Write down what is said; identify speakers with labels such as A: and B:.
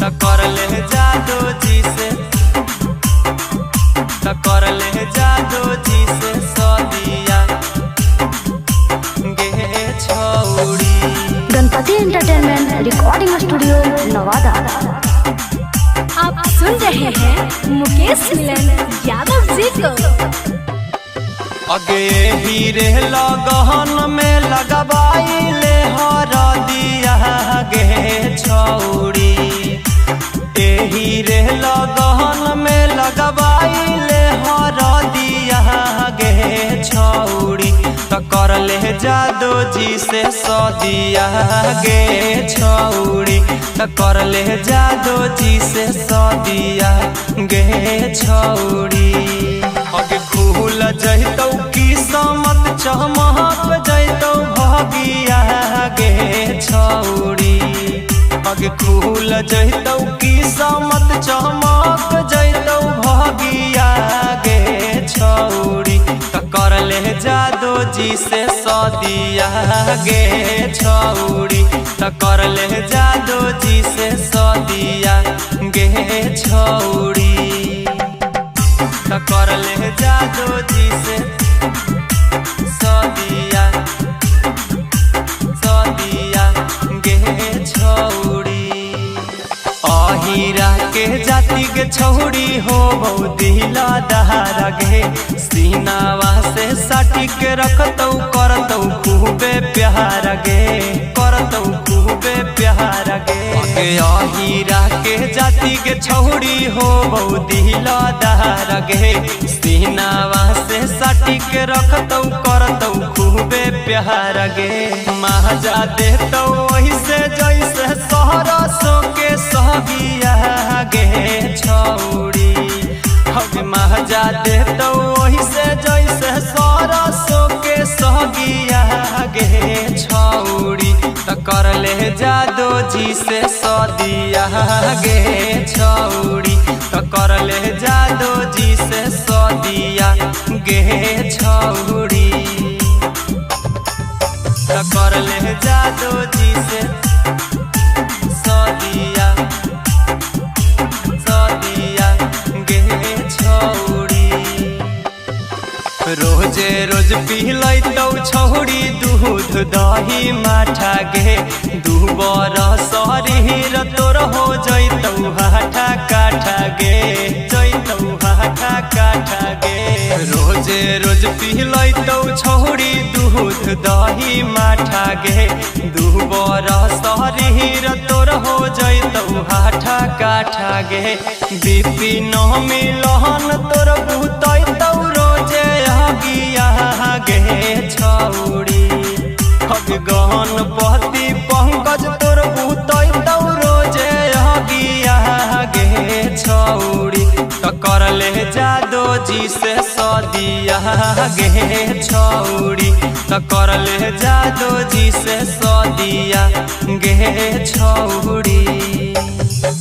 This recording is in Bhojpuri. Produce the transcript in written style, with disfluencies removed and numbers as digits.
A: त कर ले जादू जी से, त कर ले जादू जी से सदिया गे छौड़ी।
B: Ganpati entertainment recording studio Nawada.
C: आप सुन रहे हैं मुकेश मिलन यादव जी को।
A: अगे हीरे लगहन में लगबाइले हरदिया गे छौड़ी। हीरे लगहन में लगबाइले हरदिया गे छौड़ी। त कर ले जादू जी से सदिया गे छौड़ी। त कर ले जादू जी से सदिया गे छौड़ी। अगे खुल जैतौ किस्मत चमक जैतौ भगिया गे छौड़ी। अगे खुल जैतौ किस्मत चमक जैतौ भगिया गे छौड़ी। त कर ले जादू जी से सदिया गे छौड़ी। त कर ले जादू जी से सदिया गे छौड़ी। त कर ले जादू जी से सदिया सदिया गे छौड़ी। अहिरा के जाति के छौड़ी हो दिल दहारा गे। सीनावा से साटी के रखतौ करतौ खूबे प्यार गे, करतौ खूबे प्यार गे। अहिरा के जाति के छौड़ी हो दिल दहारा गे। सीनावा से साटी के रखतौ करतौ खूबे प्यार गे। महाजा देतौ वही से जैसे सहरसों के सगिया गे छौड़ी। हमें महाजा देतौ वही से जैसे सरसों के सगिया गे छौड़ी। त कर ले जादू जी से सदिया गे छौड़ी। त कर ले जादू जी से सदिया गे छौड़ी। त कर ले जादू जी से सदिया सदिया गे छौड़ी। रोजे रोज पिलैतौ छौड़ी दूध दही माठा गे। दूबर शरीर तोर हो जैतौ हाथा काठा गे, जैतौ हाथा काठा गे। रोजे रोज पिलैतौ छौड़ी दूध दही माठा गे। दूबर शरीर तोर हो जैतौ हाथा काठा गे। बिपिन मिलन तोर बुतैतौ रोजे हगिया गे छौड़ी। हग गणपति पंकज तोर बुतैतौ रोजे हगिया गे छौड़ी। त कर ले जादू जी से सदिया गे छौड़ी। त कर ले जादू जी से सदिया गे छौड़ी।